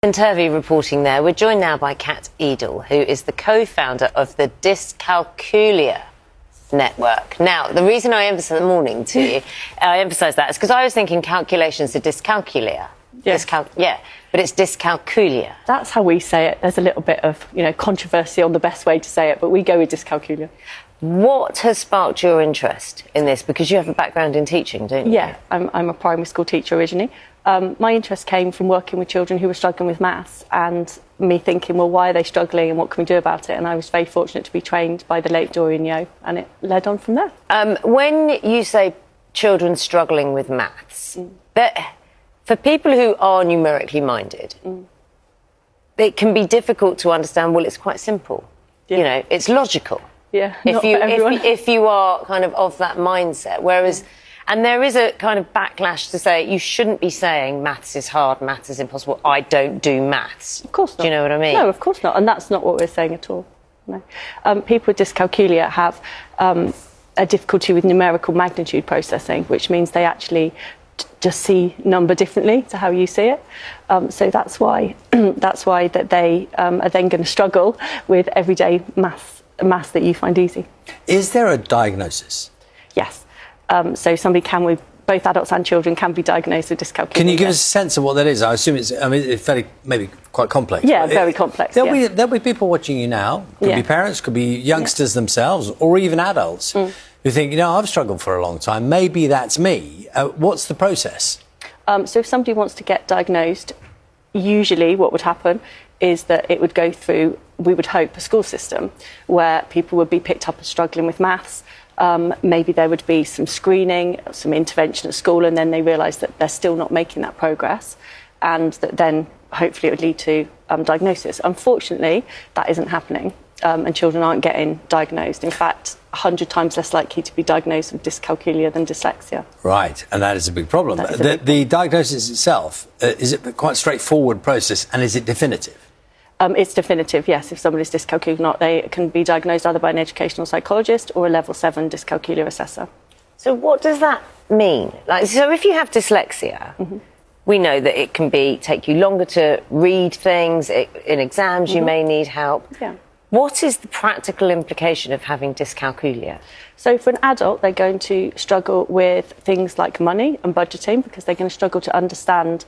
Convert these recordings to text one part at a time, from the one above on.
Turvy reporting there. We're joined now by Kat Eadle, who is the co-founder of the Dyscalculia network. Now, the reason I emphasise in the morning to you, I emphasise that is because I was thinking calculations are Dyscalculia. Yes. Yeah, but it's Dyscalculia. That's how we say it. There's a little bit of, controversy on the best way to say it, but we go with Dyscalculia. What has sparked your interest in this? Because you have a background in teaching, don't you? Yeah, I'm a primary school teacher originally. My interest came from working with children who were struggling with maths and me thinking, well, why are they struggling and what can we do about it? And I was very fortunate to be trained by the late Dorian Yeo, and it led on from there. When you say children struggling with maths, for people who are numerically minded, it can be difficult to understand, well, it's quite simple. Yeah. It's logical. Yeah, not for everyone. If you are kind of that mindset, whereas... And there is a kind of backlash to say you shouldn't be saying maths is hard, maths is impossible, I don't do maths. Of course not. Do you know what I mean? No, of course not. And that's not what we're saying at all. No. People with dyscalculia have a difficulty with numerical magnitude processing, which means they actually just see number differently to how you see it. So that's why that they are then going to struggle with everyday maths that you find easy. Is there a diagnosis? Yes. So both adults and children can be diagnosed with dyscalculia. Can you give us a sense of what that is? I assume it's fairly, maybe quite complex. Yeah, very complex. There'll be people watching you now. Could be parents, could be youngsters themselves, or even adults who think, I've struggled for a long time. Maybe that's me. What's the process? So if somebody wants to get diagnosed, usually what would happen is that it would go through, we would hope, a school system where people would be picked up as struggling with maths. Maybe there would be some screening, some intervention at school, and then they realise that they're still not making that progress, and that then hopefully it would lead to diagnosis. Unfortunately, that isn't happening, and children aren't getting diagnosed. In fact, 100 times less likely to be diagnosed with dyscalculia than dyslexia. Right, and that is a big problem. The diagnosis itself, is it quite a straightforward process, and is it definitive? It's definitive, yes. If somebody's dyscalculic or not, they can be diagnosed either by an educational psychologist or a level 7 dyscalculia assessor. So what does that mean? So if you have dyslexia, we know that it can take you longer to read things. In exams, you may need help. Yeah. What is the practical implication of having dyscalculia? So for an adult, they're going to struggle with things like money and budgeting because they're going to struggle to understand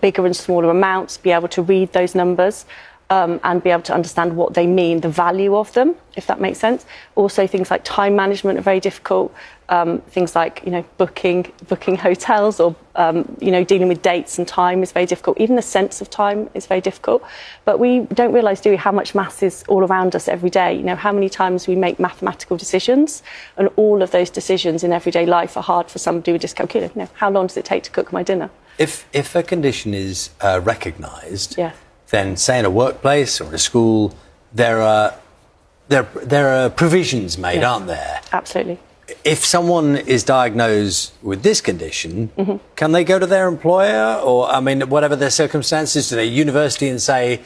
bigger and smaller amounts, be able to read those numbers and be able to understand what they mean, the value of them, if that makes sense. Also, things like time management are very difficult. Things like, booking hotels or, dealing with dates and time is very difficult. Even the sense of time is very difficult. But we don't realise, do we, how much maths is all around us every day. How many times we make mathematical decisions, and all of those decisions in everyday life are hard for somebody with dyscalculia. How long does it take to cook my dinner? If a condition is recognised, yeah, then say in a workplace or in a school, there are provisions made, aren't there? Absolutely. If someone is diagnosed with this condition, can they go to their employer or, whatever their circumstances, to their university and say,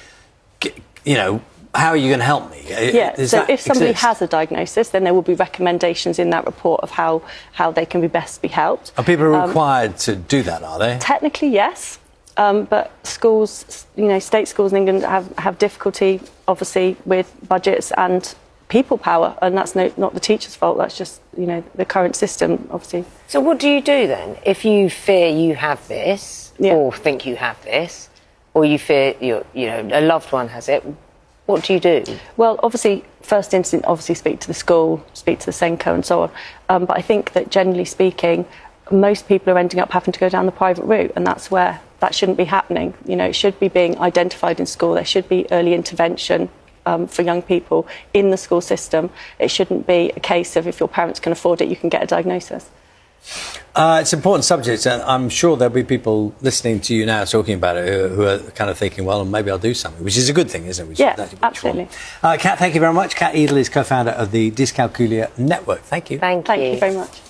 how are you going to help me? Yeah, so if somebody has a diagnosis, then there will be recommendations in that report of how they can best be helped. Are people required to do that, are they? Technically, yes. But schools, state schools in England have difficulty, obviously, with budgets and people power, and that's not the teacher's fault. That's just, the current system, obviously. So what do you do then if you fear you have this, or think you have this, or you fear a loved one has it? What do you do? Well, obviously, first instinct, speak to the school, speak to the Senko and so on. But I think that generally speaking, most people are ending up having to go down the private route, and that's where that shouldn't be happening. It should be being identified in school. There should be early intervention for young people in the school system. It shouldn't be a case of if your parents can afford it, you can get a diagnosis. It's an important subject, and I'm sure there'll be people listening to you now talking about it who are kind of thinking, well, maybe I'll do something, which is a good thing, isn't it? Yeah, absolutely. Kat, thank you very much. Kat Eadle is co-founder of the Dyscalculia network. Thank you. Thank you. Thank you very much.